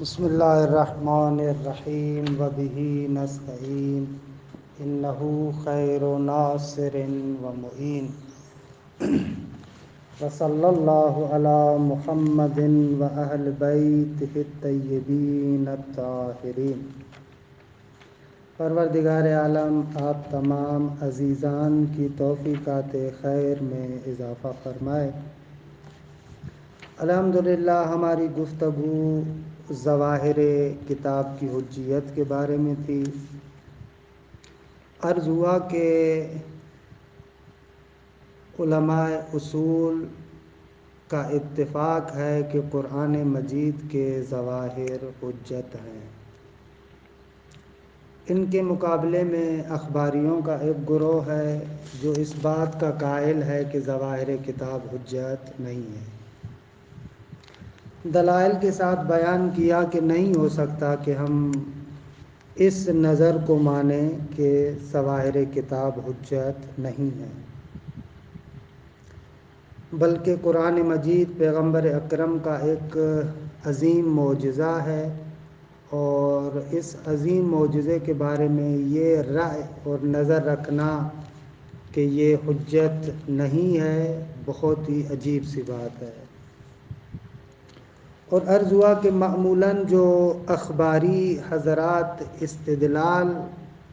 بسم اللہ الرحمن الرحیم وبہ نستعین انہ خیر ناصر و معین وصلی اللہ علی محمد و اہل بیتہ الطیبین الطاہرین۔ پروردگار عالم آپ تمام عزیزان کی توفیقات خیر میں اضافہ فرمائے۔ الحمدللہ ہماری گفتگو ظواہر کتاب کی حجیت کے بارے میں تھی۔ عرض ہوا کہ علماء اصول کا اتفاق ہے کہ قرآن مجید کے ظواہر حجت ہیں۔ ان کے مقابلے میں اخباریوں کا ایک گروہ ہے جو اس بات کا قائل ہے کہ ظواہر کتاب حجت نہیں ہے۔ دلائل کے ساتھ بیان کیا کہ نہیں ہو سکتا کہ ہم اس نظر کو مانیں کہ ظواہر کتاب حجت نہیں ہے، بلکہ قرآن مجید پیغمبر اکرم کا ایک عظیم معجزہ ہے، اور اس عظیم معجزے کے بارے میں یہ رائے اور نظر رکھنا کہ یہ حجت نہیں ہے بہت ہی عجیب سی بات ہے۔ اور عرض ہوا کہ معمولاً جو اخباری حضرات استدلال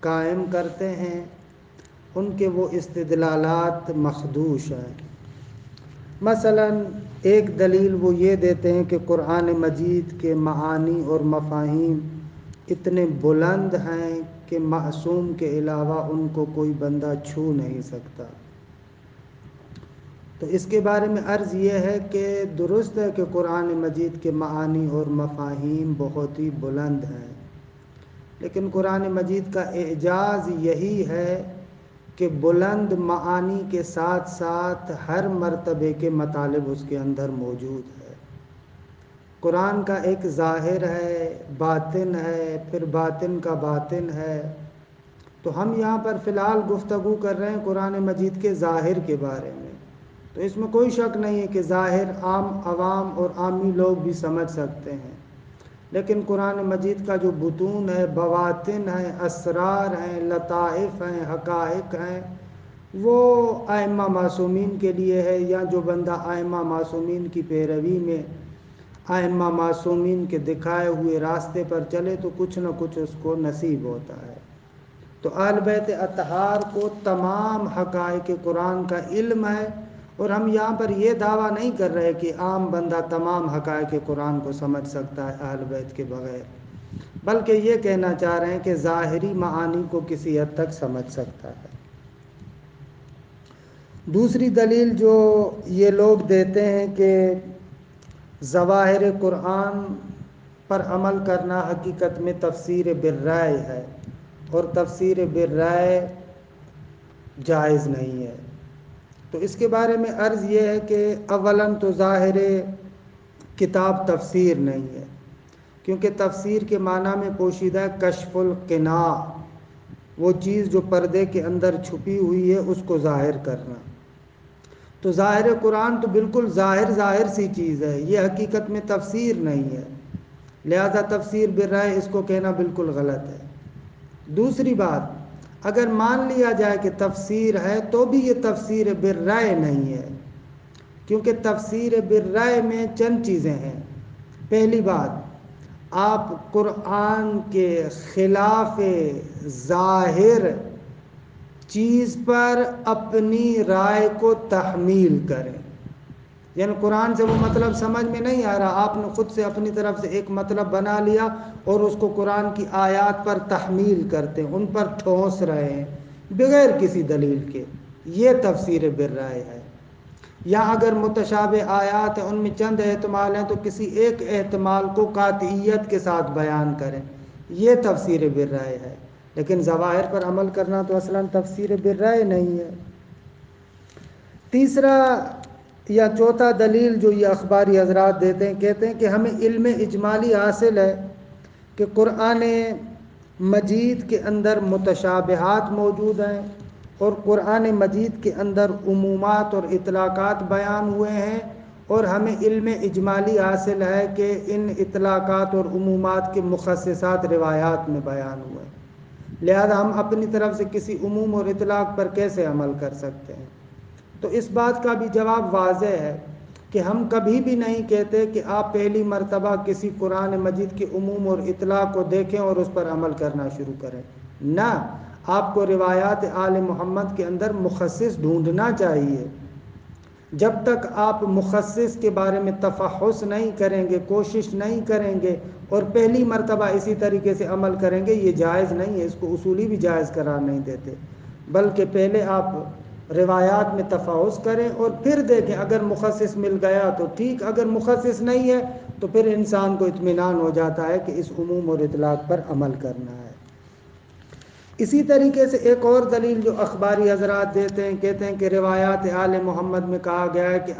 قائم کرتے ہیں ان کے وہ استدلالات مخدوش ہیں۔ مثلاً ایک دلیل وہ یہ دیتے ہیں کہ قرآن مجید کے معانی اور مفاہیم اتنے بلند ہیں کہ معصوم کے علاوہ ان کو کوئی بندہ چھو نہیں سکتا۔ تو اس کے بارے میں عرض یہ ہے کہ درست ہے کہ قرآن مجید کے معانی اور مفاہیم بہت ہی بلند ہیں، لیکن قرآن مجید کا اعجاز یہی ہے کہ بلند معانی کے ساتھ ساتھ ہر مرتبے کے مطالب اس کے اندر موجود ہے۔ قرآن کا ایک ظاہر ہے، باطن ہے، پھر باطن کا باطن ہے۔ تو ہم یہاں پر فی الحال گفتگو کر رہے ہیں قرآن مجید کے ظاہر کے بارے میں، تو اس میں کوئی شک نہیں ہے کہ ظاہر عام عوام اور عامی لوگ بھی سمجھ سکتے ہیں، لیکن قرآن مجید کا جو بطون ہے، بواطن ہیں، اسرار ہیں، لطائف ہیں، حقائق ہیں، وہ ائمہ معصومین کے لیے ہے، یا جو بندہ ائمہ معصومین کی پیروی میں ائمہ معصومین کے دکھائے ہوئے راستے پر چلے تو کچھ نہ کچھ اس کو نصیب ہوتا ہے۔ تو اہل بیت اطہار کو تمام حقائق قرآن کا علم ہے، اور ہم یہاں پر یہ دعویٰ نہیں کر رہے کہ عام بندہ تمام حقائق قرآن کو سمجھ سکتا ہے اہل بیت کے بغیر، بلکہ یہ کہنا چاہ رہے ہیں کہ ظاہری معانی کو کسی حد تک سمجھ سکتا ہے۔ دوسری دلیل جو یہ لوگ دیتے ہیں کہ ظواہر قرآن پر عمل کرنا حقیقت میں تفسیر بالرأی ہے، اور تفسیر بالرأی جائز نہیں ہے۔ تو اس کے بارے میں عرض یہ ہے کہ اولاً تو ظاہر کتاب تفسیر نہیں ہے، کیونکہ تفسیر کے معنی میں پوشیدہ ہے کشف القناع، وہ چیز جو پردے کے اندر چھپی ہوئی ہے اس کو ظاہر کرنا۔ تو ظاہر قرآن تو بالکل ظاہر سی چیز ہے، یہ حقیقت میں تفسیر نہیں ہے، لہذا تفسیر بالرأی اس کو کہنا بالکل غلط ہے۔ دوسری بات، اگر مان لیا جائے کہ تفسیر ہے تو بھی یہ تفسیر بالرأی نہیں ہے، کیونکہ تفسیر بالرأی میں چند چیزیں ہیں۔ پہلی بات، آپ قرآن کے خلاف ظاہر چیز پر اپنی رائے کو تحمیل کریں، یعنی قرآن سے وہ مطلب سمجھ میں نہیں آ رہا، آپ نے خود سے اپنی طرف سے ایک مطلب بنا لیا اور اس کو قرآن کی آیات پر تحمیل کرتے ہیں، ان پر ٹھونس رہے ہیں بغیر کسی دلیل کے، یہ تفسیر بالرأی ہے۔ یا اگر متشابہ آیات ہیں، ان میں چند احتمال ہیں تو کسی ایک احتمال کو قاطعیت کے ساتھ بیان کریں، یہ تفسیر بالرأی ہے، لیکن ظواہر پر عمل کرنا تو اصلاً تفسیر بالرأی نہیں ہے۔ تیسرا یا چوتھا دلیل جو یہ اخباری حضرات دیتے ہیں، کہتے ہیں کہ ہمیں علم اجمالی حاصل ہے کہ قرآن مجید کے اندر متشابہات موجود ہیں، اور قرآن مجید کے اندر عمومات اور اطلاقات بیان ہوئے ہیں، اور ہمیں علم اجمالی حاصل ہے کہ ان اطلاقات اور عمومات کے مخصصات روایات میں بیان ہوئے ہیں، لہذا ہم اپنی طرف سے کسی عموم اور اطلاق پر کیسے عمل کر سکتے ہیں؟ تو اس بات کا بھی جواب واضح ہے کہ ہم کبھی بھی نہیں کہتے کہ آپ پہلی مرتبہ کسی قرآن مجید کے عموم اور اطلاق کو دیکھیں اور اس پر عمل کرنا شروع کریں، نہ، آپ کو روایات آل محمد کے اندر مخصص ڈھونڈنا چاہیے۔ جب تک آپ مخصص کے بارے میں تفحص نہیں کریں گے، کوشش نہیں کریں گے اور پہلی مرتبہ اسی طریقے سے عمل کریں گے، یہ جائز نہیں ہے، اس کو اصولی بھی جائز قرار نہیں دیتے، بلکہ پہلے آپ روایات میں تفحص کریں اور پھر دیکھیں، اگر مخصص مل گیا تو ٹھیک، اگر مخصص نہیں ہے تو پھر انسان کو اطمینان ہو جاتا ہے کہ اس عموم اور اطلاق پر عمل کرنا ہے۔ اسی طریقے سے ایک اور دلیل جو اخباری حضرات دیتے ہیں، کہتے ہیں کہ روایات آل محمد میں کہا گیا ہے کہ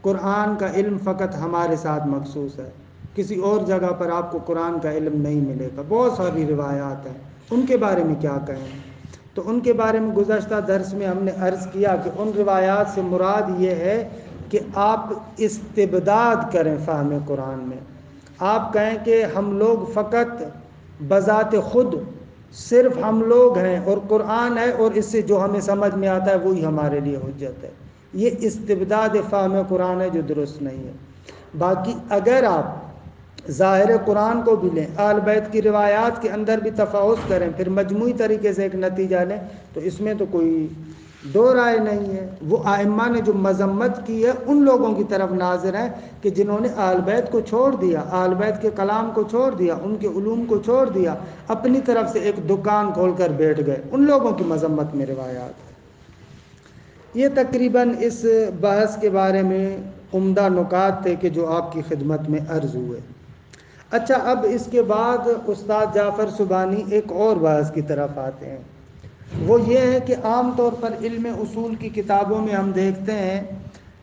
قرآن کا علم فقط ہمارے ساتھ مخصوص ہے، کسی اور جگہ پر آپ کو قرآن کا علم نہیں ملے گا۔ بہت ساری روایات ہیں، ان کے بارے میں کیا کہیں؟ تو ان کے بارے میں گزشتہ درس میں ہم نے عرض کیا کہ ان روایات سے مراد یہ ہے کہ آپ استبداد کریں فہم قرآن میں، آپ کہیں کہ ہم لوگ فقط بذات خود صرف ہم لوگ ہیں اور قرآن ہے، اور اس سے جو ہمیں سمجھ میں آتا ہے وہی ہمارے لیے حجت ہے، یہ استبداد فہم قرآن ہے جو درست نہیں ہے۔ باقی اگر آپ ظاہر قرآن کو بھی لیں، آل بیت کی روایات کے اندر بھی تفحص کریں، پھر مجموعی طریقے سے ایک نتیجہ لیں، تو اس میں تو کوئی دو رائے نہیں ہے۔ وہ ائمہ نے جو مذمت کی ہے ان لوگوں کی طرف ناظر ہیں کہ جنہوں نے آل بیت کو چھوڑ دیا، آل بیت کے کلام کو چھوڑ دیا، ان کے علوم کو چھوڑ دیا، اپنی طرف سے ایک دکان کھول کر بیٹھ گئے، ان لوگوں کی مذمت میں روایات ہے۔ یہ تقریباً اس بحث کے بارے میں عمدہ نکات تھے کہ جو آپ کی خدمت میں عرض ہوئے۔ اچھا، اب اس کے بعد استاد جعفر سبحانی ایک اور بحث کی طرف آتے ہیں، وہ یہ ہے کہ عام طور پر علم اصول کی کتابوں میں ہم دیکھتے ہیں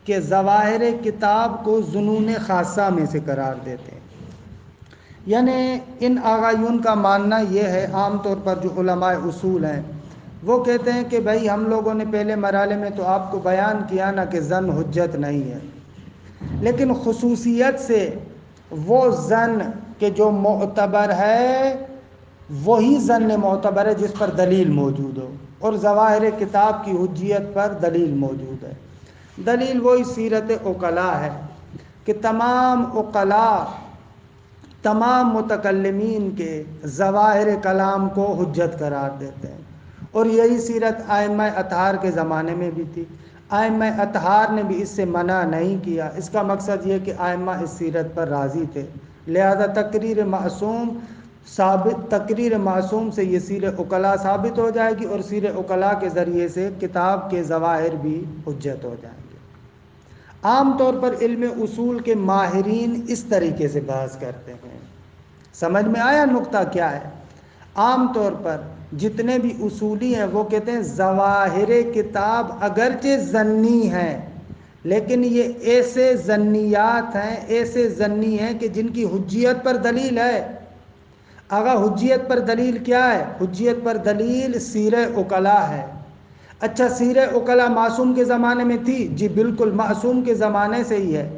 کہ ظواہر کتاب کو ظنون خاصہ میں سے قرار دیتے ہیں، یعنی ان آغایون کا ماننا یہ ہے، عام طور پر جو علماء اصول ہیں وہ کہتے ہیں کہ بھائی ہم لوگوں نے پہلے مرحلے میں تو آپ کو بیان کیا نا کہ ظن حجت نہیں ہے، لیکن خصوصیت سے وہ ظن کہ جو معتبر ہے وہی ظن معتبر ہے جس پر دلیل موجود ہو، اور ظواہر کتاب کی حجیت پر دلیل موجود ہے۔ دلیل وہی سیرت عقلاء ہے کہ تمام عقلاء، تمام متکلمین کے ظواہر کلام کو حجت قرار دیتے ہیں، اور یہی سیرت ائمہ اطہار کے زمانے میں بھی تھی، ائمہ اطہار نے بھی اس سے منع نہیں کیا۔ اس کا مقصد یہ کہ ائمہ اس سیرت پر راضی تھے، لہذا تقریر معصوم سے یہ سیر عقلاء ثابت ہو جائے گی، اور سیر عقلاء کے ذریعے سے کتاب کے ظواہر بھی حجت ہو جائیں گے۔ عام طور پر علم اصول کے ماہرین اس طریقے سے بحث کرتے ہیں۔ سمجھ میں آیا نقطہ کیا ہے؟ عام طور پر جتنے بھی اصولی ہیں وہ کہتے ہیں ظواہر کتاب اگرچہ ظنی ہیں، لیکن یہ ایسے ظنیات ہیں، ایسے ظنی ہیں کہ جن کی حجیت پر دلیل ہے۔ آگا حجیت پر دلیل کیا ہے؟ حجیت پر دلیل سیر عقلاء ہے۔ اچھا، سیر عقلاء معصوم کے زمانے میں تھی؟ جی بالکل، معصوم کے زمانے سے ہی ہے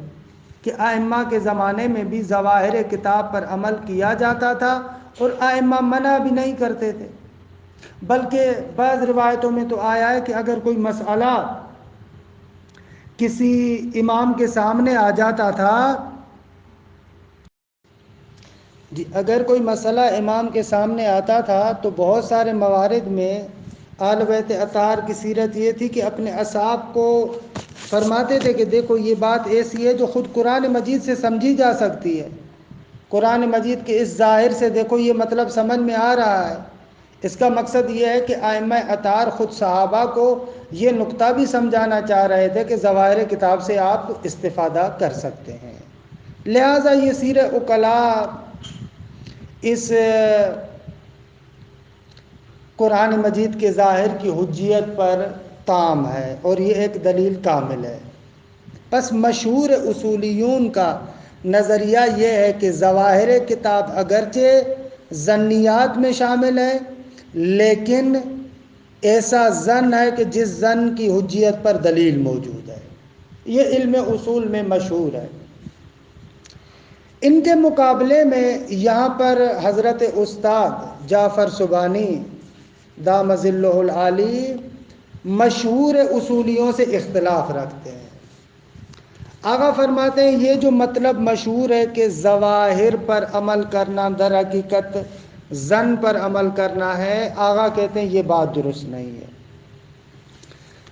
کہ ائمہ کے زمانے میں بھی ظواہر کتاب پر عمل کیا جاتا تھا، اور ائمہ منع بھی نہیں کرتے تھے، بلکہ بعض روایتوں میں تو آیا ہے کہ اگر کوئی مسئلہ کسی امام کے سامنے آ جاتا تھا، جی اگر کوئی مسئلہ امام کے سامنے آتا تھا تو بہت سارے موارد میں آل بیت اطہار کی سیرت یہ تھی کہ اپنے اصحاب کو فرماتے تھے کہ دیکھو یہ بات ایسی ہے جو خود قرآن مجید سے سمجھی جا سکتی ہے، قرآن مجید کے اس ظاہر سے دیکھو یہ مطلب سمجھ میں آ رہا ہے۔ اس کا مقصد یہ ہے کہ ائمہ اطہار خود صحابہ کو یہ نقطہ بھی سمجھانا چاہ رہے تھے کہ ظواہر کتاب سے آپ استفادہ کر سکتے ہیں، لہٰذا یہ سیر عقلاء اس قرآن مجید کے ظاہر کی حجیت پر تام ہے، اور یہ ایک دلیل کامل ہے۔ پس مشہور اصولیون کا نظریہ یہ ہے کہ ظواہر کتاب اگرچہ ظنیات میں شامل ہے، لیکن ایسا ظن ہے کہ جس ظن کی حجیت پر دلیل موجود ہے۔ یہ علم اصول میں مشہور ہے۔ ان کے مقابلے میں یہاں پر حضرت استاد جعفر سبحانی دام ظلہ العالی مشہور اصولیوں سے اختلاف رکھتے ہیں۔ آقا فرماتے ہیں یہ جو مطلب مشہور ہے کہ ظواہر پر عمل کرنا در حقیقت ظن پر عمل کرنا ہے، آقا کہتے ہیں یہ بات درست نہیں ہے۔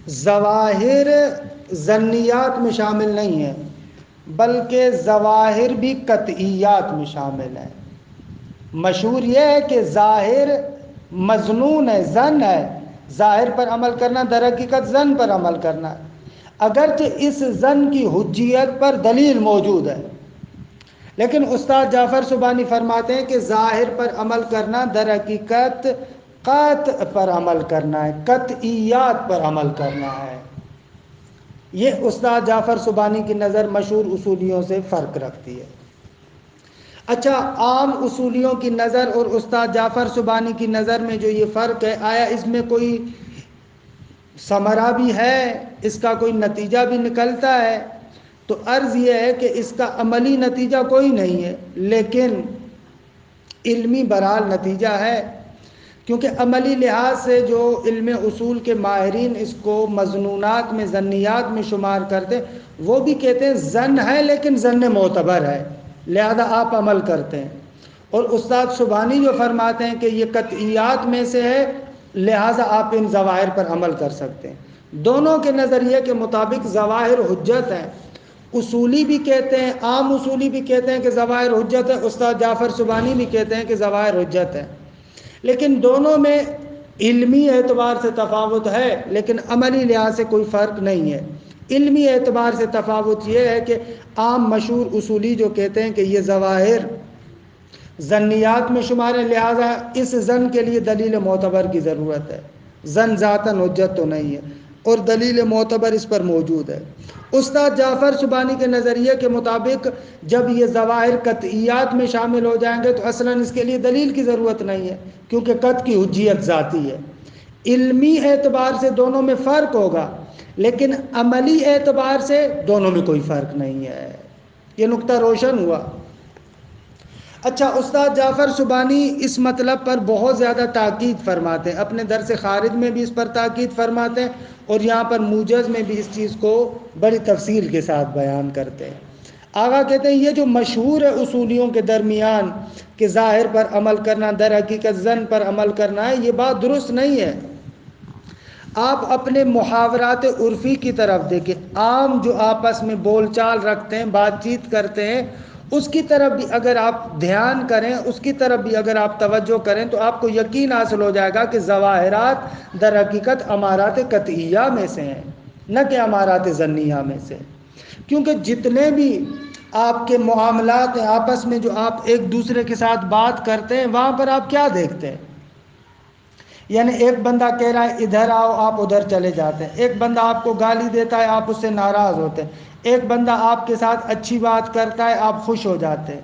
ظواہر ظنیات میں شامل نہیں ہے، بلکہ ظواہر بھی قطعیات میں شامل ہیں۔ مشہور یہ ہے کہ ظاہر مظنون ہے، ظن ہے، ظاہر پر عمل کرنا در حقیقت ظن پر عمل کرنا ہے، اگرچہ اس ظن کی حجیت پر دلیل موجود ہے۔ لیکن استاد جعفر سبحانی فرماتے ہیں کہ ظاہر پر عمل کرنا در حقیقت قطع پر عمل کرنا ہے، قطعیات پر عمل کرنا ہے۔ یہ استاد جعفر سبحانی کی نظر مشہور اصولیوں سے فرق رکھتی ہے۔ اچھا، عام اصولیوں کی نظر اور استاد جعفر سبحانی کی نظر میں جو یہ فرق ہے، آیا اس میں کوئی ثمرہ بھی ہے، اس کا کوئی نتیجہ بھی نکلتا ہے؟ تو عرض یہ ہے کہ اس کا عملی نتیجہ کوئی نہیں ہے، لیکن علمی بہرحال نتیجہ ہے، کیونکہ عملی لحاظ سے جو علم اصول کے ماہرین اس کو مظنونات میں ظنیات میں شمار کرتے ہیں، وہ بھی کہتے ہیں ظن ہے لیکن ظن معتبر ہے، لہذا آپ عمل کرتے ہیں۔ اور استاد سبحانی جو فرماتے ہیں کہ یہ قطعیات میں سے ہے، لہذا آپ ان ظواہر پر عمل کر سکتے ہیں۔ دونوں کے نظریے کے مطابق ظواہر حجت ہیں۔ اصولی بھی کہتے ہیں، عام اصولی بھی کہتے ہیں کہ ظواہر حجت ہے، استاد جعفر سبحانی بھی کہتے ہیں کہ ظواہر حجت ہے، لیکن دونوں میں علمی اعتبار سے تفاوت ہے، لیکن عملی لحاظ سے کوئی فرق نہیں ہے۔ علمی اعتبار سے تفاوت یہ ہے کہ عام مشہور اصولی جو کہتے ہیں کہ یہ ظواہر ظنیات میں شمار ہے، لہذا اس ظن کے لیے دلیل معتبر کی ضرورت ہے، ظن ذاتاً حجت تو نہیں ہے، اور دلیل معتبر اس پر موجود ہے۔ استاد جعفر سبحانی کے نظریے کے مطابق جب یہ ظواہر قطعیات میں شامل ہو جائیں گے تو اصلاً اس کے لیے دلیل کی ضرورت نہیں ہے، کیونکہ قطع کی حجیت ذاتی ہے۔ علمی اعتبار سے دونوں میں فرق ہوگا، لیکن عملی اعتبار سے دونوں میں کوئی فرق نہیں ہے۔ یہ نقطہ روشن ہوا۔ اچھا، استاد جعفر سبحانی اس مطلب پر بہت زیادہ تاکید فرماتے ہیں، اپنے درس خارج میں بھی اس پر تاکید فرماتے ہیں، اور یہاں پر موجز میں بھی اس چیز کو بڑی تفصیل کے ساتھ بیان کرتے ہیں۔ آقا کہتے ہیں یہ جو مشہور ہے اصولیوں کے درمیان کہ ظاہر پر عمل کرنا در حقیقت ظن پر عمل کرنا ہے، یہ بات درست نہیں ہے۔ آپ اپنے محاورات عرفی کی طرف دیکھیں، عام جو آپس میں بول چال رکھتے ہیں، بات چیت کرتے ہیں، اس کی طرف بھی اگر آپ دھیان کریں، اس کی طرف بھی اگر آپ توجہ کریں تو آپ کو یقین حاصل ہو جائے گا کہ ظواہرات در حقیقت امارات قطعیہ میں سے ہیں، نہ کہ امارات ظنیہ میں سے۔ کیونکہ جتنے بھی آپ کے معاملات ہیں آپس میں، جو آپ ایک دوسرے کے ساتھ بات کرتے ہیں، وہاں پر آپ کیا دیکھتے ہیں؟ یعنی ایک بندہ کہہ رہا ہے ادھر آؤ، آپ ادھر چلے جاتے ہیں۔ ایک بندہ آپ کو گالی دیتا ہے، آپ اس سے ناراض ہوتے ہیں۔ ایک بندہ آپ کے ساتھ اچھی بات کرتا ہے، آپ خوش ہو جاتے ہیں۔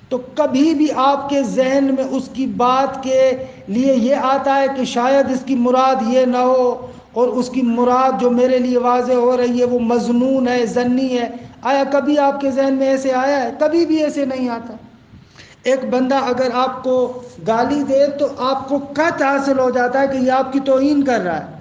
تو کبھی بھی آپ کے ذہن میں اس کی بات کے لیے یہ آتا ہے کہ شاید اس کی مراد یہ نہ ہو، اور اس کی مراد جو میرے لیے واضح ہو رہی ہے وہ مظنون ہے، ظنی ہے؟ آیا کبھی آپ کے ذہن میں ایسے آیا ہے؟ کبھی بھی ایسے نہیں آتا۔ ایک بندہ اگر آپ کو گالی دے تو آپ کو قطع حاصل ہو جاتا ہے کہ یہ آپ کی توہین کر رہا ہے۔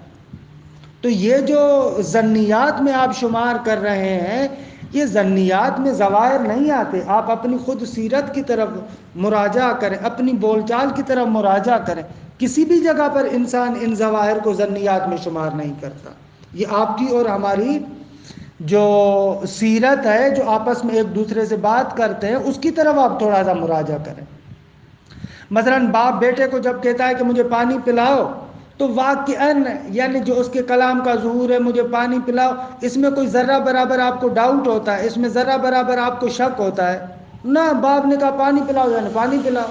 تو یہ جو ظنیات میں آپ شمار کر رہے ہیں، یہ ظنیات میں ظواہر نہیں آتے۔ آپ اپنی خود سیرت کی طرف مراجعہ کریں، اپنی بول چال کی طرف مراجعہ کریں، کسی بھی جگہ پر انسان ان ظواہر کو ظنیات میں شمار نہیں کرتا۔ یہ آپ کی اور ہماری جو سیرت ہے، جو آپس میں ایک دوسرے سے بات کرتے ہیں، اس کی طرف آپ تھوڑا سا مراجعہ کریں۔ مثلاً باپ بیٹے کو جب کہتا ہے کہ مجھے پانی پلاؤ، تو واقعاً یعنی جو اس کے کلام کا ظہور ہے، مجھے پانی پلاؤ، اس میں کوئی ذرہ برابر آپ کو ڈاؤٹ ہوتا ہے، اس میں ذرہ برابر آپ کو شک ہوتا ہے؟ نہ، باپ نے کہا پانی پلاؤ یعنی پانی پلاؤ۔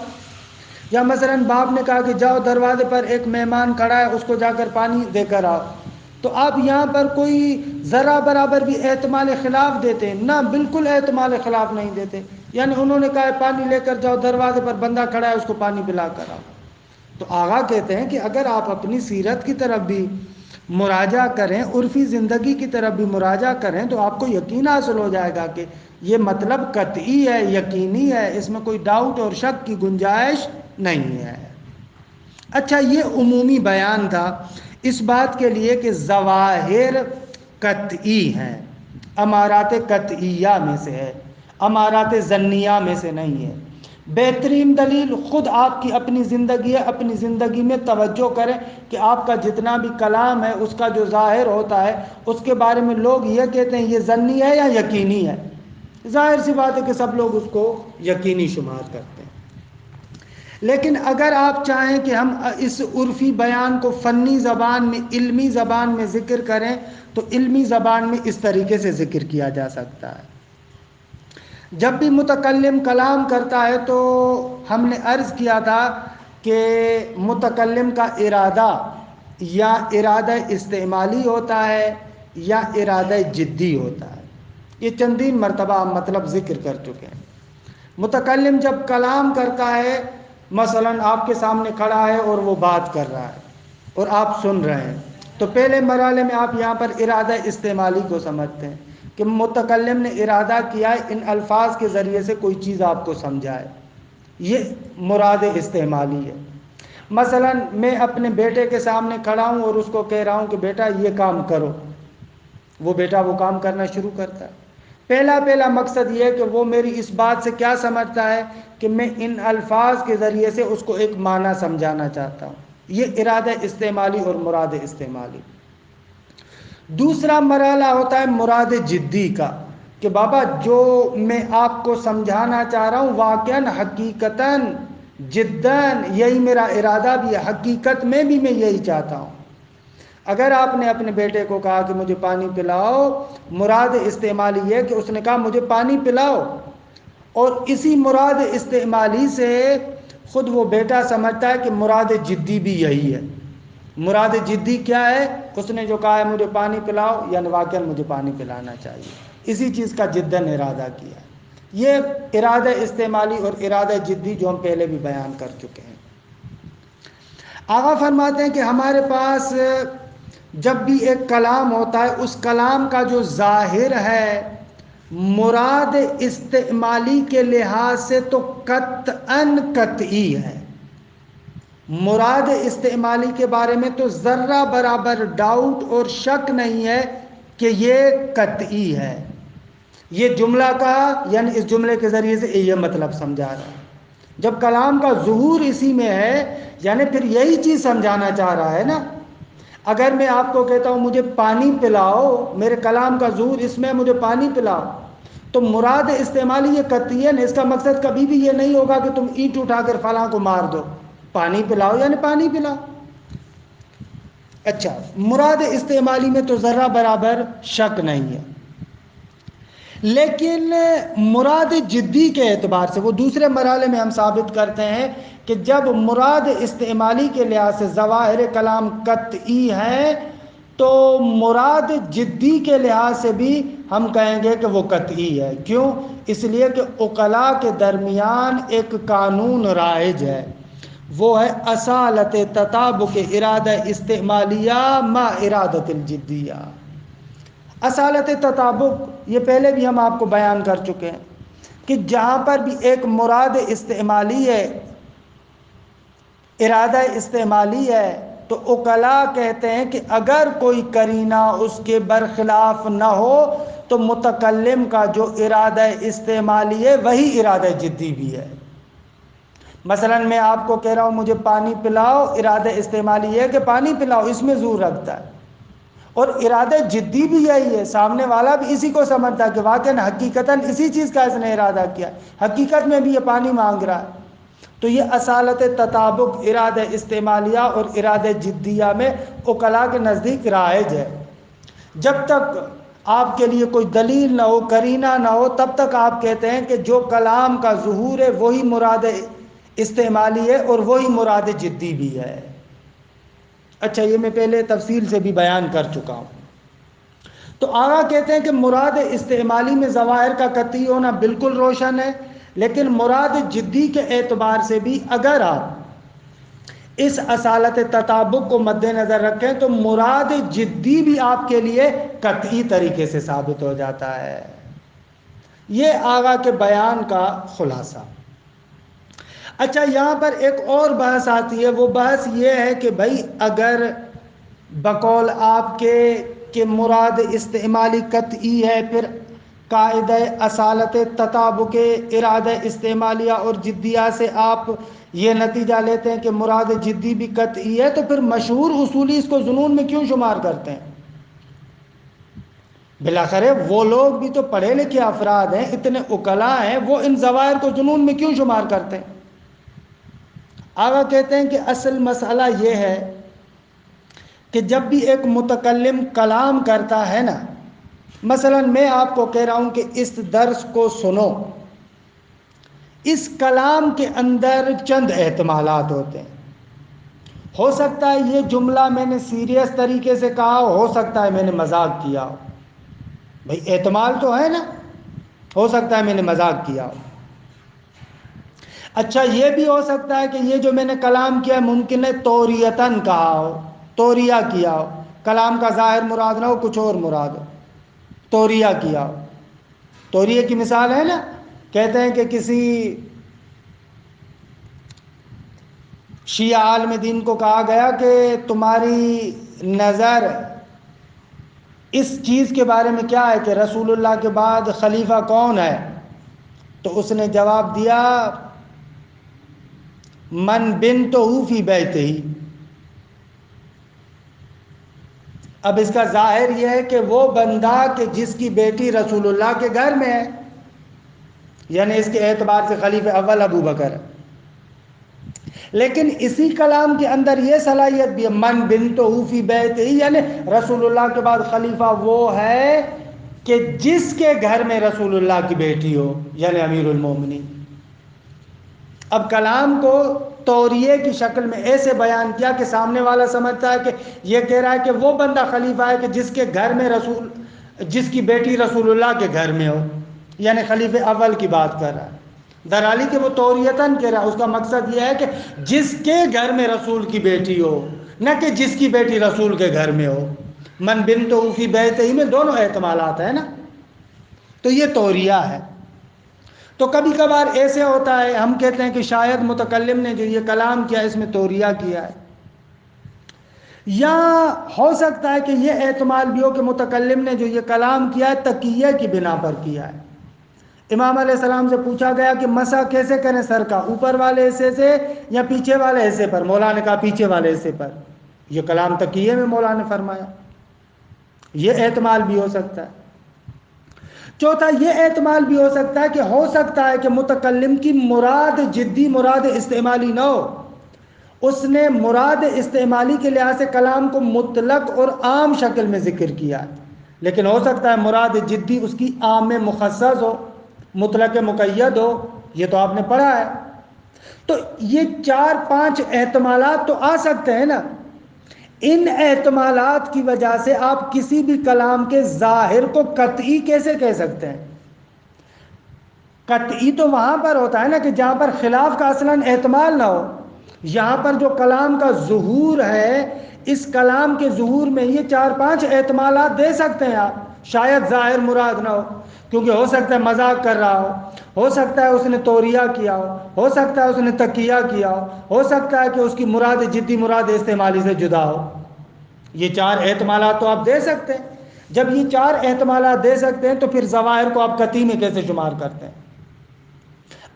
یا مثلاً باپ نے کہا کہ جاؤ دروازے پر ایک مہمان کھڑا ہے، اس کو جا کر پانی دے کر آؤ، تو آپ یہاں پر کوئی ذرہ برابر بھی احتمال خلاف دیتے ہیں؟ نہ، بالکل احتمال خلاف نہیں دیتے۔ یعنی انہوں نے کہا ہے پانی لے کر جاؤ، دروازے پر بندہ کھڑا ہے، اس کو پانی پلا کر آؤ۔ تو آقا کہتے ہیں کہ اگر آپ اپنی سیرت کی طرف بھی مراجعہ کریں، عرفی زندگی کی طرف بھی مراجعہ کریں تو آپ کو یقین حاصل ہو جائے گا کہ یہ مطلب قطعی ہے، یقینی ہے، اس میں کوئی ڈاؤٹ اور شک کی گنجائش نہیں ہے۔ اچھا، یہ عمومی بیان تھا اس بات کے لیے کہ ظواہر قطعی ہیں، امارات قطعیہ میں سے ہے، امارات ظنیہ میں سے نہیں ہے۔ بہترین دلیل خود آپ کی اپنی زندگی ہے۔ اپنی زندگی میں توجہ کریں کہ آپ کا جتنا بھی کلام ہے اس کا جو ظاہر ہوتا ہے اس کے بارے میں لوگ یہ کہتے ہیں یہ ظنی ہے یا یقینی ہے۔ ظاہر سی بات ہے کہ سب لوگ اس کو یقینی شمار کرتے ہیں۔ لیکن اگر آپ چاہیں کہ ہم اس عرفی بیان کو فنی زبان میں، علمی زبان میں ذکر کریں تو علمی زبان میں اس طریقے سے ذکر کیا جا سکتا ہے۔ جب بھی متکلم کلام کرتا ہے تو ہم نے عرض کیا تھا کہ متکلم کا ارادہ یا ارادہ استعمالی ہوتا ہے یا ارادہ جدی ہوتا ہے۔ یہ چندین مرتبہ ہم مطلب ذکر کر چکے ہیں۔ متکلم جب کلام کرتا ہے، مثلا آپ کے سامنے کھڑا ہے اور وہ بات کر رہا ہے اور آپ سن رہے ہیں، تو پہلے مرحلے میں آپ یہاں پر ارادہ استعمالی کو سمجھتے ہیں کہ متکلم نے ارادہ کیا ہے ان الفاظ کے ذریعے سے کوئی چیز آپ کو سمجھائے، یہ مراد استعمالی ہے۔ مثلا میں اپنے بیٹے کے سامنے کھڑا ہوں اور اس کو کہہ رہا ہوں کہ بیٹا یہ کام کرو، وہ بیٹا وہ کام کرنا شروع کرتا ہے۔ پہلا مقصد یہ ہے کہ وہ میری اس بات سے کیا سمجھتا ہے کہ میں ان الفاظ کے ذریعے سے اس کو ایک معنی سمجھانا چاہتا ہوں۔ یہ ارادہ استعمالی اور مراد استعمالی۔ دوسرا مرحلہ ہوتا ہے مراد جدی کا، کہ بابا جو میں آپ کو سمجھانا چاہ رہا ہوں واقعاً حقیقتاً جداً یہی میرا ارادہ بھی ہے، حقیقت میں بھی میں یہی چاہتا ہوں۔ اگر آپ نے اپنے بیٹے کو کہا کہ مجھے پانی پلاؤ، مراد استعمالی یہ کہ اس نے کہا مجھے پانی پلاؤ، اور اسی مراد استعمالی سے خود وہ بیٹا سمجھتا ہے کہ مراد جدی بھی یہی ہے۔ مراد جدی کیا ہے؟ اس نے جو کہا ہے مجھے پانی پلاؤ، یعنی واقعاً مجھے پانی پلانا چاہیے، اسی چیز کا جداً ارادہ کیا ہے۔ یہ ارادہ استعمالی اور ارادہ جدی جو ہم پہلے بھی بیان کر چکے ہیں۔ آقا فرماتے ہیں کہ ہمارے پاس جب بھی ایک کلام ہوتا ہے اس کلام کا جو ظاہر ہے مراد استعمالی کے لحاظ سے تو قطعاً قطعی ہے۔ مراد استعمالی کے بارے میں تو ذرہ برابر ڈاؤٹ اور شک نہیں ہے کہ یہ قطعی ہے۔ یہ جملہ کہا یعنی اس جملے کے ذریعے سے یہ مطلب سمجھا رہا ہے۔ جب کلام کا ظہور اسی میں ہے یعنی پھر یہی چیز سمجھانا چاہ رہا ہے نا۔ اگر میں آپ کو کہتا ہوں مجھے پانی پلاؤ، میرے کلام کا ظہور اس میں مجھے پانی پلاؤ، تو مراد استعمالی یہ قطعی ہے، اس کا مقصد کبھی بھی یہ نہیں ہوگا کہ تم اینٹ اٹھا کر فلاں کو مار دو۔ پانی پلاؤ یعنی پانی پلاؤ۔ اچھا، مراد استعمالی میں تو ذرہ برابر شک نہیں ہے، لیکن مراد جدی کے اعتبار سے وہ دوسرے مرحلے میں ہم ثابت کرتے ہیں کہ جب مراد استعمالی کے لحاظ سے ظواہر کلام قطعی ہے تو مراد جدی کے لحاظ سے بھی ہم کہیں گے کہ وہ قطعی ہے۔ کیوں؟ اس لیے کہ عقلاء کے درمیان ایک قانون رائج ہے، وہ ہے اصالت تطابق ارادہ استعمالیہ مع ارادت الجدیہ۔ اصالت تطابق یہ پہلے بھی ہم آپ کو بیان کر چکے ہیں کہ جہاں پر بھی ایک مراد استعمالی ہے، ارادہ استعمالی ہے، تو عقلاء کہتے ہیں کہ اگر کوئی قرینہ اس کے برخلاف نہ ہو تو متکلم کا جو ارادہ استعمالی ہے وہی ارادہ جدی بھی ہے۔ مثلا میں آپ کو کہہ رہا ہوں مجھے پانی پلاؤ، ارادہ استعمالی یہ ہے کہ پانی پلاؤ، اس میں زور رکھتا ہے، اور ارادہ جدی بھی یہی ہے، سامنے والا بھی اسی کو سمجھتا ہے کہ واقعاً حقیقتاً اسی چیز کا اس نے ارادہ کیا، حقیقت میں بھی یہ پانی مانگ رہا ہے۔ تو یہ اصالت تطابق ارادہ استعمالیہ اور ارادہ جدیہ میں عقلاء کے نزدیک رائج ہے۔ جب تک آپ کے لیے کوئی دلیل نہ ہو، قرینہ نہ ہو، تب تک آپ کہتے ہیں کہ جو کلام کا ظہور ہے وہی مراد استعمالی ہے اور وہی مراد جدی بھی ہے۔ اچھا، یہ میں پہلے تفصیل سے بھی بیان کر چکا ہوں۔ تو آقا کہتے ہیں کہ مراد استعمالی میں ظواہر کا قطعی ہونا بالکل روشن ہے، لیکن مراد جدی کے اعتبار سے بھی اگر آپ اس اصالت تطابق کو مد نظر رکھیں تو مراد جدی بھی آپ کے لیے قطعی طریقے سے ثابت ہو جاتا ہے۔ یہ آغا کے بیان کا خلاصہ۔ اچھا، یہاں پر ایک اور بحث آتی ہے، وہ بحث یہ ہے کہ بھائی اگر بقول آپ کے کہ مراد استعمالی قطعی ہے، پھر قاعدہ اصالت تطابق ارادہ استعمالیہ اور جدیہ سے آپ یہ نتیجہ لیتے ہیں کہ مراد جدی بھی قطعی ہے، تو پھر مشہور اصولی اس کو ظنون میں کیوں شمار کرتے ہیں؟ بلاخر وہ لوگ بھی تو پڑھے لکھے افراد ہیں، اتنے عقلاء ہیں، وہ ان ظواہر کو ظنون میں کیوں شمار کرتے ہیں؟ آگا کہتے ہیں کہ اصل مسئلہ یہ ہے کہ جب بھی ایک متکلم کلام کرتا ہے نا، مثلا میں آپ کو کہہ رہا ہوں کہ اس درس کو سنو، اس کلام کے اندر چند احتمالات ہوتے ہیں۔ ہو سکتا ہے یہ جملہ میں نے سیریس طریقے سے کہا ہو سکتا ہے میں نے مذاق کیا ہو، بھئی احتمال تو ہے نا، ہو سکتا ہے میں نے مذاق کیا ہو۔ اچھا، یہ بھی ہو سکتا ہے کہ یہ جو میں نے کلام کیا ممکن ہے توریتاً کہا ہو، توریہ کیا ہو، کلام کا ظاہر مراد نہ ہو، کچھ اور مراد ہو، توریہ کیا ہو۔ توریہ کی مثال ہے نا، کہتے ہیں کہ کسی شیعہ عالم دین کو کہا گیا کہ تمہاری نظر اس چیز کے بارے میں کیا ہے کہ رسول اللہ کے بعد خلیفہ کون ہے؟ تو اس نے جواب دیا من بنتہ فی بیتہ۔ اب اس کا ظاہر یہ ہے کہ وہ بندہ کہ جس کی بیٹی رسول اللہ کے گھر میں ہے، یعنی اس کے اعتبار سے خلیفہ اول ابو بکر ہے۔ لیکن اسی کلام کے اندر یہ صلاحیت بھی ہے من بنتہ فی بیتہ، یعنی رسول اللہ کے بعد خلیفہ وہ ہے کہ جس کے گھر میں رسول اللہ کی بیٹی ہو، یعنی امیر المومنین۔ اب کلام کو توریے کی شکل میں ایسے بیان کیا کہ سامنے والا سمجھتا ہے کہ یہ کہہ رہا ہے کہ وہ بندہ خلیفہ ہے کہ جس کے گھر میں جس کی بیٹی رسول اللہ کے گھر میں ہو، یعنی خلیفہ اول کی بات کر رہا ہے، درالی کہ وہ توریتاً کہہ رہا ہے۔ اس کا مقصد یہ ہے کہ جس کے گھر میں رسول کی بیٹی ہو، نہ کہ جس کی بیٹی رسول کے گھر میں ہو۔ من بنتہ فی بیتہ میں دونوں احتمالات ہیں نا، تو یہ توریہ ہے۔ تو کبھی کبھار ایسے ہوتا ہے، ہم کہتے ہیں کہ شاید متکلم نے جو یہ کلام کیا اس میں توریہ کیا ہے، یا ہو سکتا ہے کہ یہ احتمال بھی ہو کہ متکلم نے جو یہ کلام کیا ہے تقیہ کی بنا پر کیا ہے۔ امام علیہ السلام سے پوچھا گیا کہ مسح کیسے کریں سر کا، اوپر والے حصے سے یا پیچھے والے حصے پر؟ مولا نے کہا پیچھے والے حصے پر۔ یہ کلام تقیہ میں مولا نے فرمایا، یہ احتمال بھی ہو سکتا ہے۔ چوتھا یہ احتمال بھی ہو سکتا ہے کہ متکلم کی مراد جدی مراد استعمالی نہ ہو، اس نے مراد استعمالی کے لحاظ سے کلام کو مطلق اور عام شکل میں ذکر کیا ہے، لیکن ہو سکتا ہے مراد جدی اس کی عام میں مخصص ہو، مطلق مقید ہو۔ یہ تو آپ نے پڑھا ہے۔ تو یہ 4-5 احتمالات تو آ سکتے ہیں نا۔ ان احتمالات کی وجہ سے آپ کسی بھی کلام کے ظاہر کو قطعی کیسے کہہ سکتے ہیں؟ قطعی تو وہاں پر ہوتا ہے نا کہ جہاں پر خلاف کا اصلاً احتمال نہ ہو۔ یہاں پر جو کلام کا ظہور ہے، اس کلام کے ظہور میں یہ 4-5 احتمالات دے سکتے ہیں آپ۔ شاید ظاہر مراد نہ ہو، کیونکہ ہو سکتا ہے مذاق کر رہا ہو سکتا ہے اس نے توریہ کیا ہو سکتا ہے اس نے تقیہ کیا ہو سکتا ہے کہ اس کی مراد جدی مراد استعمالی سے جدا ہو۔ یہ 4 احتمالات تو آپ دے سکتے ہیں۔ جب یہ 4 احتمالات دے سکتے ہیں تو پھر ظواہر کو آپ قطعی میں کیسے شمار کرتے ہیں؟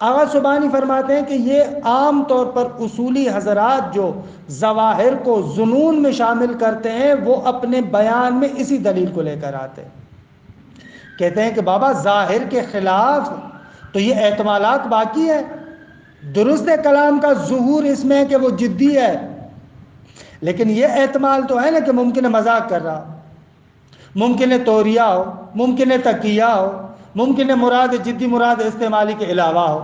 آغا سبحانی فرماتے ہیں کہ یہ عام طور پر اصولی حضرات جو ظواہر کو ظنون میں شامل کرتے ہیں وہ اپنے بیان میں اسی دلیل کو لے کر آتے ہیں۔ کہتے ہیں کہ بابا ظاہر کے خلاف تو یہ احتمالات باقی ہے۔ درست کلام کا ظہور اس میں ہے کہ وہ جدی ہے، لیکن یہ احتمال تو ہے نا کہ ممکن ہے مذاق کر رہا ہو، ممکن ہے توریہ ہو، ممکن ہے تقیہ ہو، ممکن ہے مراد جدی مراد استعمالی کے علاوہ ہو۔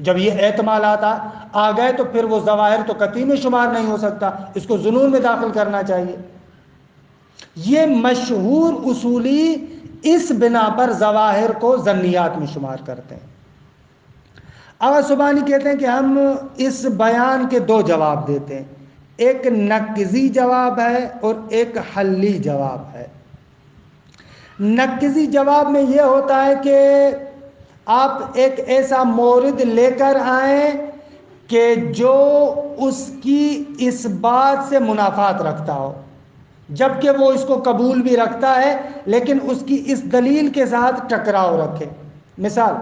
جب یہ احتمالات آ گئے تو پھر وہ ظواہر تو قطعی میں شمار نہیں ہو سکتا، اس کو ظنون میں داخل کرنا چاہیے۔ یہ مشہور اصولی اس بنا پر ظواہر کو ظنیات میں شمار کرتے ہیں۔ آغا سبحانی کہتے ہیں کہ ہم اس بیان کے دو جواب دیتے ہیں، ایک نقضی جواب ہے اور ایک حلی جواب ہے۔ نقضی جواب میں یہ ہوتا ہے کہ آپ ایک ایسا مورد لے کر آئیں کہ جو اس کی اس بات سے منافات رکھتا ہو، جبکہ وہ اس کو قبول بھی رکھتا ہے لیکن اس کی اس دلیل کے ساتھ ٹکراؤ رکھے۔ مثال،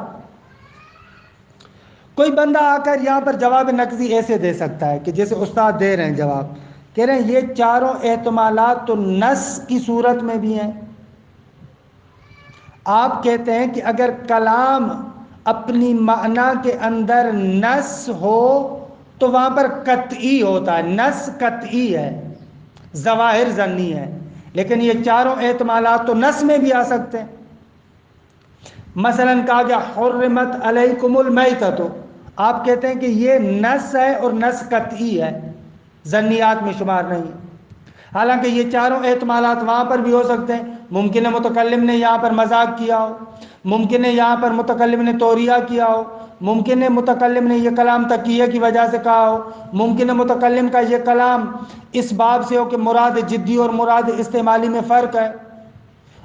کوئی بندہ آ کر یہاں پر جواب نقضی ایسے دے سکتا ہے کہ جیسے استاد دے رہے ہیں جواب، کہہ رہے ہیں یہ چاروں احتمالات تو نص کی صورت میں بھی ہیں۔ آپ کہتے ہیں کہ اگر کلام اپنی معنی کے اندر نص ہو تو وہاں پر قطعی ہوتا ہے، نص قطعی ہے، ظواہر ظنی ہے، لیکن یہ چاروں احتمالات تو نص میں بھی آ سکتے ہیں۔ مثلا کہا گیا حرمت علیکم المیتۃ، آپ کہتے ہیں کہ یہ نص ہے اور نص قطعی ہے، ظنیات میں شمار نہیں ہے۔ حالانکہ یہ چاروں احتمالات وہاں پر بھی ہو سکتے ہیں، ممکن ہے متکلم نے یہاں پر مذاق کیا ہو، ممکن ہے یہاں پر متکلم نے توریہ کیا ہو، ممکن ہے متکلم نے یہ کلام تقیہ کی وجہ سے کہا ہو، ممکن ہے متکلم کا یہ کلام اس باب سے ہو کہ مراد جدی اور مراد استعمالی میں فرق ہے۔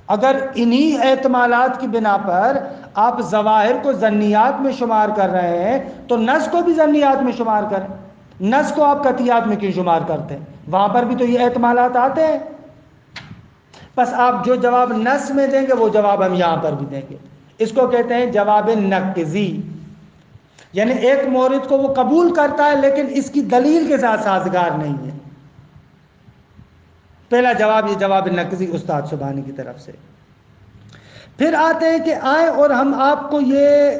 اگر انہی احتمالات کی بنا پر آپ ظواہر کو ظنیات میں شمار کر رہے ہیں تو نص کو بھی ظنیات میں شمار کریں، نص کو آپ قطعیات میں کیوں شمار کرتے ہیں؟ وہاں پر بھی تو یہ احتمالات آتے ہیں۔ بس آپ جو جواب نص میں دیں گے وہ جواب ہم یہاں پر بھی دیں گے۔ اس کو کہتے ہیں جواب نقضی، یعنی ایک مورد کو وہ قبول کرتا ہے لیکن اس کی دلیل کے ساتھ سازگار نہیں ہے۔ پہلا جواب یہ جواب نقضی استاد سبحانی کی طرف سے۔ پھر آتے ہیں کہ آئیں اور ہم آپ کو یہ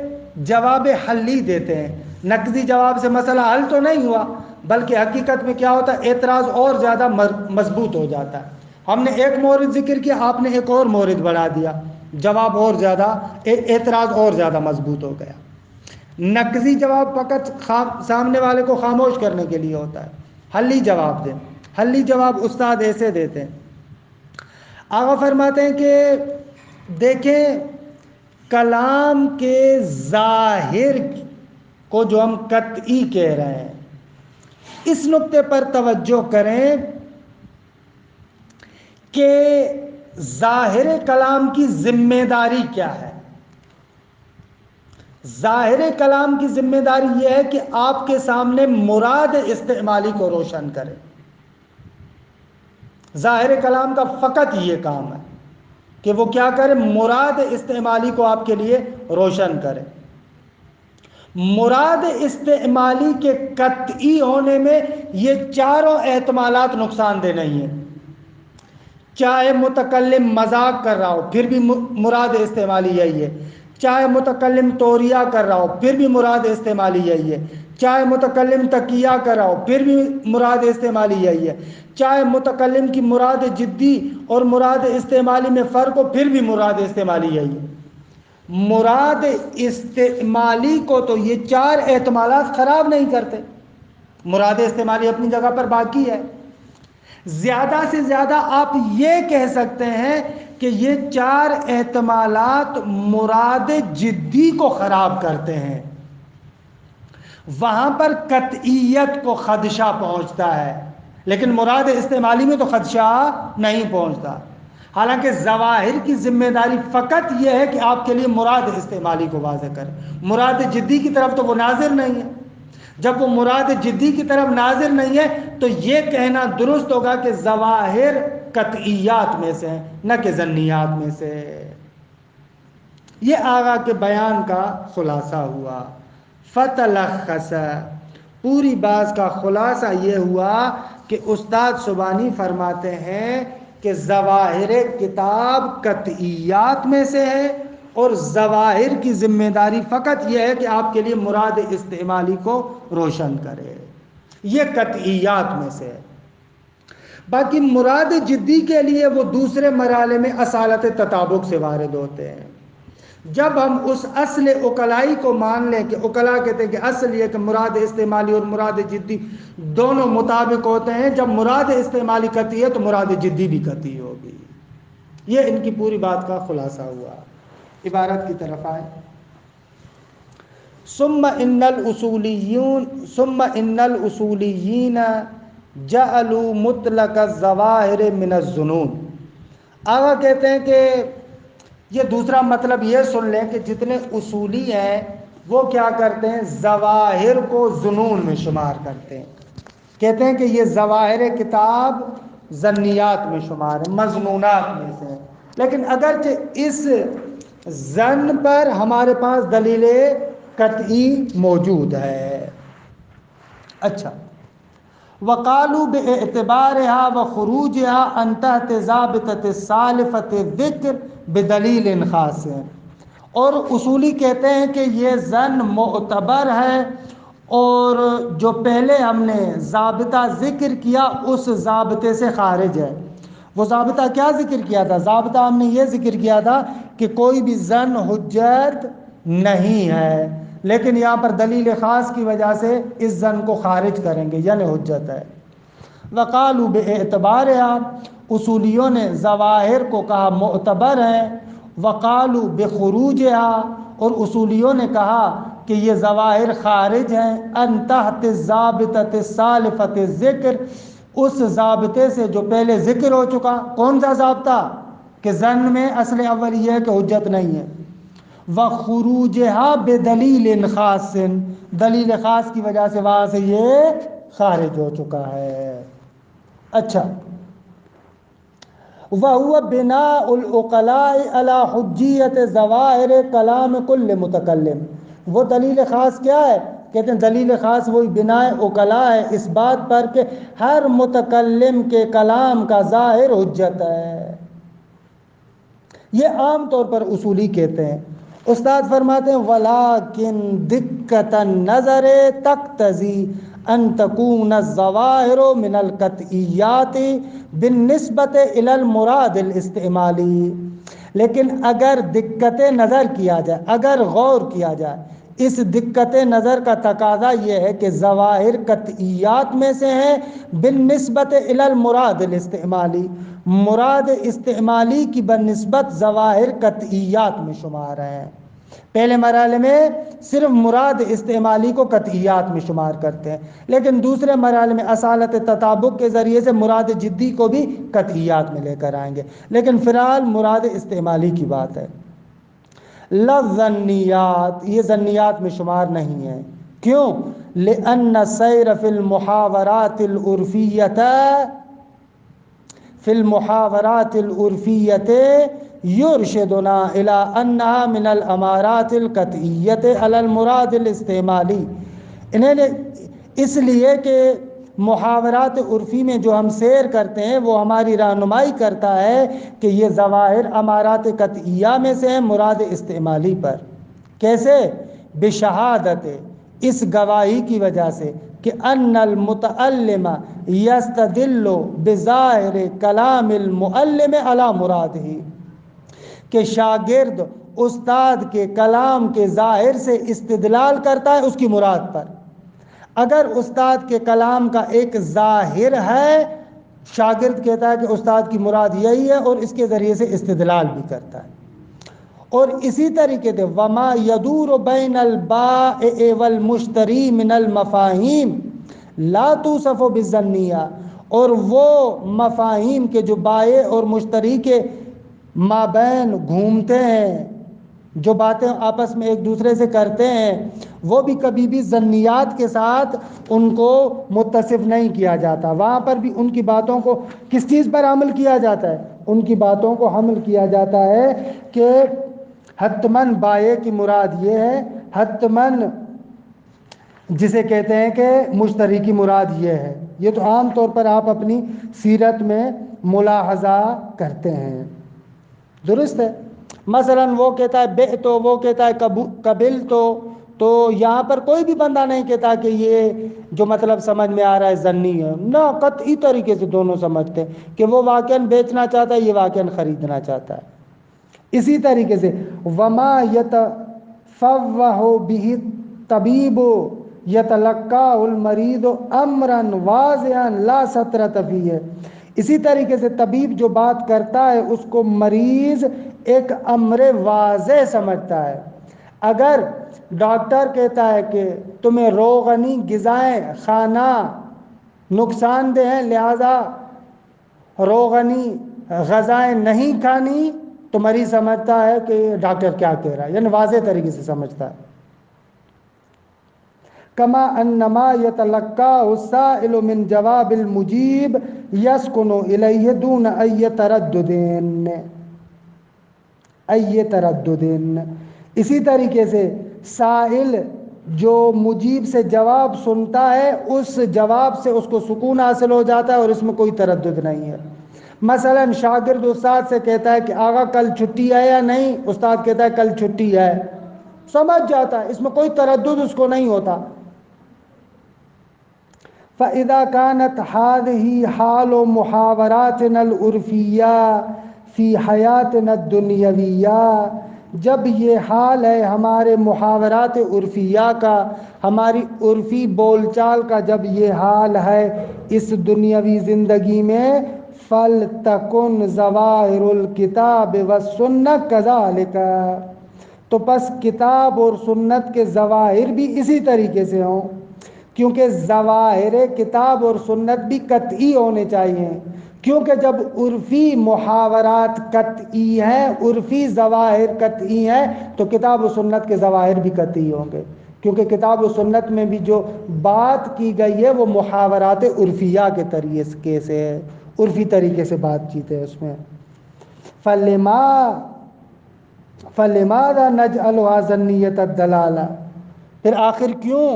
جواب حلی دیتے ہیں۔ نقضی جواب سے مسئلہ حل تو نہیں ہوا، بلکہ حقیقت میں کیا ہوتا ہے، اعتراض اور زیادہ مضبوط ہو جاتا ہے۔ ہم نے ایک مورد ذکر کیا، آپ نے ایک اور مورد بڑھا دیا، جواب اور زیادہ، اعتراض اور زیادہ مضبوط ہو گیا۔ نقضی جواب فقط سامنے والے کو خاموش کرنے کے لیے ہوتا ہے۔ حلی جواب دیں، حلی جواب استاد ایسے دیتے ہیں۔ آغا فرماتے ہیں کہ دیکھیں کلام کے ظاہر کو جو ہم قطعی کہہ رہے ہیں، اس نقطے پر توجہ کریں کہ ظاہر کلام کی ذمہ داری کیا ہے۔ ظاہر کلام کی ذمہ داری یہ ہے کہ آپ کے سامنے مراد استعمالی کو روشن کرے۔ ظاہر کلام کا فقط یہ کام ہے کہ وہ کیا کرے، مراد استعمالی کو آپ کے لیے روشن کرے۔ مراد استعمالی کے قطعی ہونے میں یہ چاروں احتمالات نقصان دہ نہیں ہیں۔ چاہے متکلم مذاق کر رہا ہو پھر بھی مراد استعمالی یہی ہے، چاہے متکلم توریہ کر رہا ہو پھر بھی مراد استعمالی یہی ہے، چاہے متکلم تقیہ کر رہا ہو پھر بھی مراد استعمالی یہی ہے، چاہے متکلم کی مراد جدی اور مراد استعمالی میں فرق ہو پھر بھی مراد استعمالی یہی ہے۔ مراد استعمالی کو تو یہ چار احتمالات خراب نہیں کرتے، مراد استعمالی اپنی جگہ پر باقی ہے۔ زیادہ سے زیادہ آپ یہ کہہ سکتے ہیں کہ یہ چار احتمالات مراد جدی کو خراب کرتے ہیں، وہاں پر قطعیت کو خدشہ پہنچتا ہے، لیکن مراد استعمالی میں تو خدشہ نہیں پہنچتا۔ حالانکہ ظواہر کی ذمہ داری فقط یہ ہے کہ آپ کے لیے مراد استعمالی کو واضح کرے، مراد جدی کی طرف تو وہ ناظر نہیں ہے۔ جب وہ مراد جدی کی طرف ناظر نہیں ہے تو یہ کہنا درست ہوگا کہ ظواہر قطعیات میں سے ہیں نہ کہ ظنیات میں سے۔ یہ آغا کے بیان کا خلاصہ ہوا۔ فتلخص، پوری بات کا خلاصہ یہ ہوا کہ استاد سبحانی فرماتے ہیں کہ ظواہر کتاب قطعیات میں سے ہے اور ظواہر کی ذمہ داری فقط یہ ہے کہ آپ کے لیے مراد استعمالی کو روشن کرے، یہ قطعیات میں سے ہے۔ باقی مراد جدی کے لیے وہ دوسرے مرحلے میں اصالت تطابق سے وارد ہوتے ہیں۔ جب ہم اس اصل عقلائی کو مان لیں کہ عقلاء کہتے ہیں کہ اصل یہ کہ مراد استعمالی اور مراد جدی دونوں مطابق ہوتے ہیں، جب مراد استعمالی قطعی ہے تو مراد جدی بھی قطعی ہوگی۔ یہ ان کی پوری بات کا خلاصہ ہوا۔ عبارت کی طرف آئیں۔ ثم ان الاصولیین جعلوا مطلق الظواہر من الظنون۔ آگا کہتے ہیں کہ یہ دوسرا مطلب یہ سن لیں کہ جتنے اصولی ہیں وہ کیا کرتے ہیں، ظواہر کو ظنون میں شمار کرتے ہیں، کہتے ہیں کہ یہ ظواہر کتاب ظنیات میں شمار ہے، مظنونات میں سے ہیں، لیکن اگرچہ اس ظن پر ہمارے پاس دلیل قطعی موجود ہے۔ اچھا، وقالوا باعتبارها وخروجها عن تحت ضابطة السالفة الذکر بدلیل خاص، اور اصولی کہتے ہیں کہ یہ ظن معتبر ہے، اور جو پہلے ہم نے ضابطہ ذکر کیا اس ضابطے سے خارج ہے۔ وہ ضابطہ کیا ذکر کیا تھا؟ ضابطہ ہم نے یہ ذکر کیا تھا کہ کوئی بھی ظن حجت نہیں ہے، لیکن یہاں پر دلیل خاص کی وجہ سے اس ظن کو خارج کریں گے، یعنی حجت ہے۔ وقالوا باعتبارها، اصولیوں نے ظواہر کو کہا معتبر ہیں، وقالوا بخروجها، اور اصولیوں نے کہا کہ یہ ظواہر خارج ہیں ان تحت الضابطۃ السالفۃ الذکر، اس ضابطے سے جو پہلے ذکر ہو چکا۔ کون سا ضابطہ؟ کہ ظن میں اصل اول یہ ہے کہ حجت نہیں ہے، وخروجها بدلیل خاص، دلیل خاص کی وجہ سے وہاں سے یہ خارج ہو چکا ہے۔ اچھا، وَهُوَ بِنَاءُ الْعُقَلَاءِ عَلَى حُجِّيَّةِ ظَوَاهِرِ كَلَامِ كُلِّ مُتَكَلِّمٍ۔ وہ دلیل خاص کیا ہے؟ کہتے ہیں دلیل خاص وہی بناء عقلاء ہے، اس بات پر کہ ہر متکلم کے کلام کا ظاہر حجت ہے۔ یہ عام طور پر اصولی کہتے ہیں۔ استاد فرماتے ہیں وَلَٰكِن دِقَّةَ النَّظَرِ تَقْتَضِي أَن تَكُونَ الظَّوَاهِرُ مِنَ الْقَطْعِيَّاتِ بِالنِّسْبَةِ إِلَى الْمُرَادِ الِاسْتِعْمَالِي، لیکن اگر دقت نظر کیا جائے، اگر غور کیا جائے، اس دقت نظر کا تقاضا یہ ہے کہ ظواہر قطعیات میں سے ہیں، بالنسبت الی المراد الاستعمالی، مراد استعمالی کی بنسبت ظواہر قطعیات میں شمار ہیں۔ پہلے مرحلے میں صرف مراد استعمالی کو قطعیات میں شمار کرتے ہیں، لیکن دوسرے مرحلے میں اصالت تطابق کے ذریعے سے مراد جدی کو بھی قطعیات میں لے کر آئیں گے، لیکن فی الحال مراد استعمالی کی بات ہے۔ لَظَنِّيَّاتِ، یہ ظنیات میں شمار نہیں ہے۔ کیوں؟ لِأَنَّ السَّيْرَ فِي الْمُحَاوَرَاتِ الْعُرْفِيَّةِ يُرْشِدُنَا إِلَىٰ أَنَّهَا مِنَ الْأَمَارَاتِ الْقَطْعِيَّةِ عَلَى الْمُرَادِ الِاسْتِعْمَالِي، اس لیے کہ محاورات عرفی میں جو ہم سیر کرتے ہیں وہ ہماری رہنمائی کرتا ہے کہ یہ ظواہر امارات قطعیہ میں سے ہیں مراد استعمالی پر۔ کیسے؟ بشہادت، اس گواہی کی وجہ سے کہ ان المتعلم یستدل بظاہر کلام المعلم علی مرادہ، کہ شاگرد استاد کے کلام کے ظاہر سے استدلال کرتا ہے اس کی مراد پر۔ اگر استاد کے کلام کا ایک ظاہر ہے، شاگرد کہتا ہے کہ استاد کی مراد یہی ہے اور اس کے ذریعے سے استدلال بھی کرتا ہے۔ اور اسی طریقے سے وما یدور بین البائع والمشتری من المفاہیم لا توصف بالظنیہ، اور وہ مفاہیم کے جو بائع اور مشتری کے مابین گھومتے ہیں، جو باتیں آپس میں ایک دوسرے سے کرتے ہیں، وہ بھی کبھی بھی ظنیات کے ساتھ ان کو متصف نہیں کیا جاتا۔ وہاں پر بھی ان کی باتوں کو کس چیز پر عمل کیا جاتا ہے؟ ان کی باتوں کو حمل کیا جاتا ہے کہ حتماً بائع کی مراد یہ ہے، حتماً جسے کہتے ہیں کہ مشتری کی مراد یہ ہے۔ یہ تو عام طور پر آپ اپنی سیرت میں ملاحظہ کرتے ہیں، درست ہے؟ مثلا وہ کہتا ہے بے تو، وہ کہتا ہے قبل تو یہاں پر کوئی بھی بندہ نہیں کہتا کہ یہ جو مطلب سمجھ میں آ رہا ہے ظنی ہے، نہ، قطعی طریقے سے دونوں سمجھتے ہیں کہ وہ واقعاً بیچنا چاہتا ہے، یہ واقعاً خریدنا چاہتا ہے۔ اسی طریقے سے وما یتفوہ بہ الطبیب یتلقاہ المریض امرا واضحا لا سطرۃ فیہ، اسی طریقے سے طبیب جو بات کرتا ہے اس کو مریض ایک امر واضح سمجھتا ہے۔ اگر ڈاکٹر کہتا ہے کہ تمہیں روغنی غذائیں کھانا نقصان دہ ہیں، لہذا روغنی غذائیں نہیں کھانی، تو مریض سمجھتا ہے کہ ڈاکٹر کیا کہہ رہا ہے، یعنی واضح طریقے سے سمجھتا ہے۔ کما انما یتلقا السائل من جواب المجیب یسکن الیہ دون ای ترددن، اسی طریقے سے سائل جو مجیب سے جواب سنتا ہے اس جواب سے اس کو سکون حاصل ہو جاتا ہے اور اس میں کوئی تردد نہیں ہے۔ مثلا شاگرد استاد سے کہتا ہے کہ آقا کل چھٹی ہے یا نہیں، استاد کہتا ہے کل چھٹی ہے، سمجھ جاتا ہے، اس میں کوئی تردد اس کو نہیں ہوتا۔ فَإِذَا كَانَتْ هَذِهِ حَالُ مُحَاوَرَاتِنَا الْعُرْفِيَّةِ فِي حَيَاتِنَا الدُّنْيَوِيَّةِ، جب یہ حال ہے ہمارے محاورات عرفیہ کا، ہماری عرفی بول چال کا جب یہ حال ہے اس دنیاوی زندگی میں، فَلْتَكُنْ ظَوَاهِرُ الْكِتَابِ وَالسُّنَّةِ كَذَلِكَ، تو پس کتاب اور سنت کے ظواہر بھی اسی طریقے سے ہوں، کیونکہ ظواہر کتاب اور سنت بھی قطعی ہونے چاہیے، کیونکہ جب عرفی محاورات قطعی ہیں، عرفی ظواہر قطعی ہیں، تو کتاب و سنت کے ظواہر بھی قطعی ہوں گے، کیونکہ کتاب و سنت میں بھی جو بات کی گئی ہے وہ محاورات عرفیہ کے طریقے سے ہے، عرفی طریقے سے بات چیت ہے اس میں۔ فَلِمَاذَا نَجْعَلُهَا ظَنِّيَّةَ الدَّلَالَةِ، پھر آخر کیوں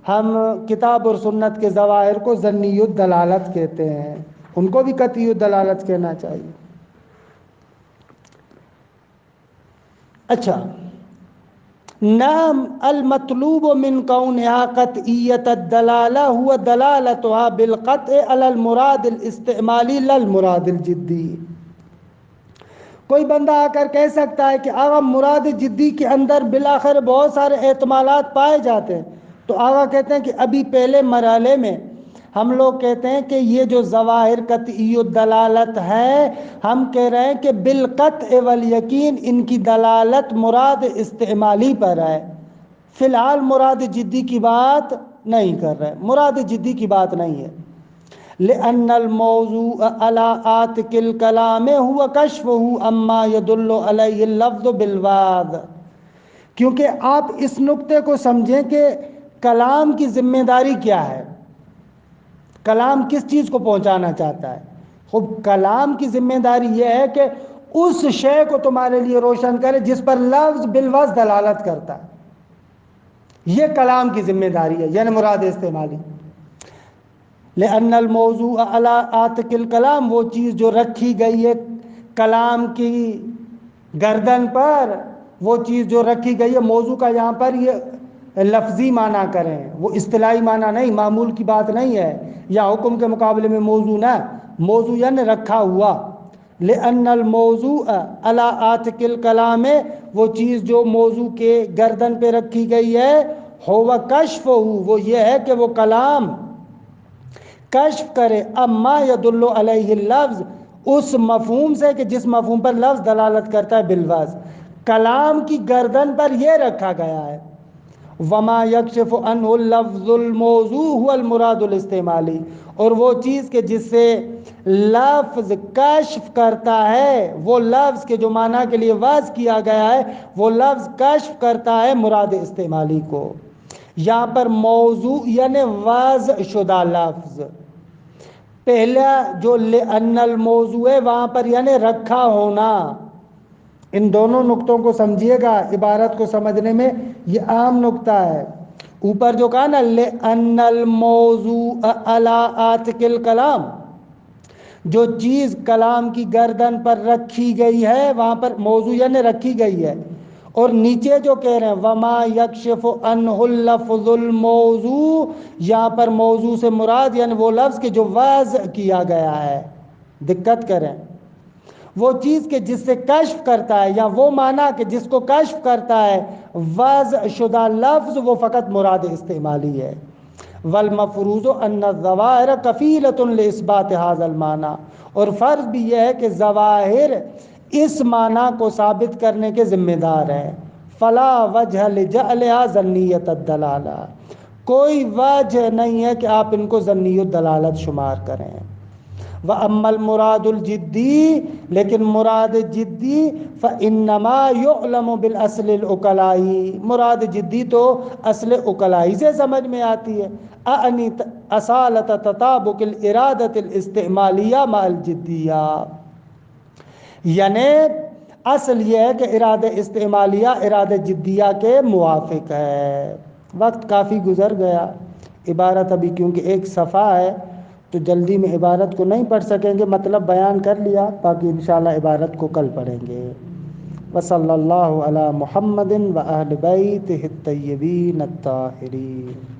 ہم کتاب اور سنت کے ظواہر کو ظنی الدلالت کہتے ہیں، ان کو بھی قطعی الدلالت کہنا چاہیے۔ اچھا، نعم المطلوب من کونها قطعیت الدلالہ هو دلالتها بالقطع علی المراد الاستعمالی لا المراد الجدی۔ کوئی بندہ آ کر کہہ سکتا ہے کہ آقا مراد جدی کے اندر بالآخر بہت سارے احتمالات پائے جاتے ہیں، تو آقا کہتے ہیں کہ ابھی پہلے مرحلے میں ہم لوگ کہتے ہیں کہ یہ جو ظواہر قطعی الدلالت ہے، ہم کہہ رہے ہیں کہ بالقطع والیقین ان کی دلالت مراد استعمالی پر ہے، فی الحال مراد جدی کی بات نہیں کر رہے، مراد جدی کی بات نہیں ہے۔ لأن الموضوع على عاتق الكلام هو كشفه اما يدل عليه اللفظ بالواض، کیونکہ آپ اس نقطے کو سمجھیں کہ کلام کی ذمہ داری کیا ہے، کلام کس چیز کو پہنچانا چاہتا ہے۔ خب کلام کی ذمہ داری یہ ہے کہ اس شے کو تمہارے لیے روشن کرے جس پر لفظ بالوضع دلالت کرتا ہے، یہ کلام کی ذمہ داری ہے، یعنی مراد استعمالی۔ لأن الموضوع على عاتق الکلام، وہ چیز جو رکھی گئی ہے کلام کی گردن پر، وہ چیز جو رکھی گئی ہے، موضوع کا یہاں پر یہ لفظی معنی کریں، وہ اصطلاحی معنی نہیں، معمول کی بات نہیں ہے، یا حکم کے مقابلے میں موضوع نہ، موضوع یعنی رکھا ہوا۔ لأن الموضوع على عاتق الکلام، وہ چیز جو موضوع کے گردن پہ رکھی گئی ہے، ہوا کشف، وہ یہ ہے کہ وہ کلام کشف کرے اما یدل علیہ اللفظ، اس مفہوم سے کہ جس مفہوم پر لفظ دلالت کرتا ہے بالوضع، کلام کی گردن پر یہ رکھا گیا ہے۔ وما یکشف عنہ اللفظ الموضوع هو المراد الاستعمالی، اور وہ چیز کہ جس سے لفظ کشف کرتا ہے، وہ لفظ کے جو معنی کے لیے وضع کیا گیا ہے، وہ لفظ کشف کرتا ہے مراد استعمالی کو۔ یہاں پر موضوع یعنی وضع شدہ لفظ، پہلا جو لأن الموضوع ہے وہاں پر یعنی رکھا ہونا، ان دونوں نقطوں کو سمجھیے گا، عبارت کو سمجھنے میں یہ عام نقطہ ہے۔ اوپر جو کہا نا لأن الموضوع علی عاتق الکلام، جو چیز کلام کی گردن پر رکھی گئی ہے، وہاں پر موضوع یعنی رکھی گئی ہے، اور نیچے جو کہہ رہے ہیں وما یکشف عنہ اللفظ الموضوع، یہاں پر موضوع سے مراد یعنی وہ لفظ کہ جو وضع کیا گیا ہے، دقت کریں، وہ چیز کہ جس سے کشف کرتا ہے، یا وہ معنی کہ جس کو کشف کرتا ہے وضع شدہ لفظ، وہ فقط مراد استعمالی ہے۔ والمفروض ان الظواہر کفیلۃ لاثبات ھذا المعنی، اور فرض بھی یہ ہے کہ ظواہر اس معنی کو ثابت کرنے کے ذمہ دار ہیں۔ فلا وجہ لجعلها ظنیۃ الدلالہ، کوئی وجہ نہیں ہے کہ آپ ان کو ظنی الدلالت شمار کریں۔ وَأَمَّا الْمُرَادُ الْجِدِّي، لیکن مراد جدی فَإِنَّمَا يُعْلَمُ بِالْأَصْلِ الْعُقَلَاءِ، مراد جدی تو اصل عقلائی سے سمجھ میں آتی ہے۔ اعنی اصالۃ تطابق الارادۃ الاستعمالیہ مع الجدیہ، یعنی اصل یہ ہے کہ اراد استعمالیہ اراد جدیہ کے موافق ہے۔ وقت کافی گزر گیا، عبارت ابھی کیونکہ ایک صفحہ ہے تو جلدی میں عبارت کو نہیں پڑھ سکیں گے، مطلب بیان کر لیا، باقی انشاءاللہ عبارت کو کل پڑھیں گے۔ وصلی اللہ علی محمد و اہل بیتہ الطیبین الطاہرین۔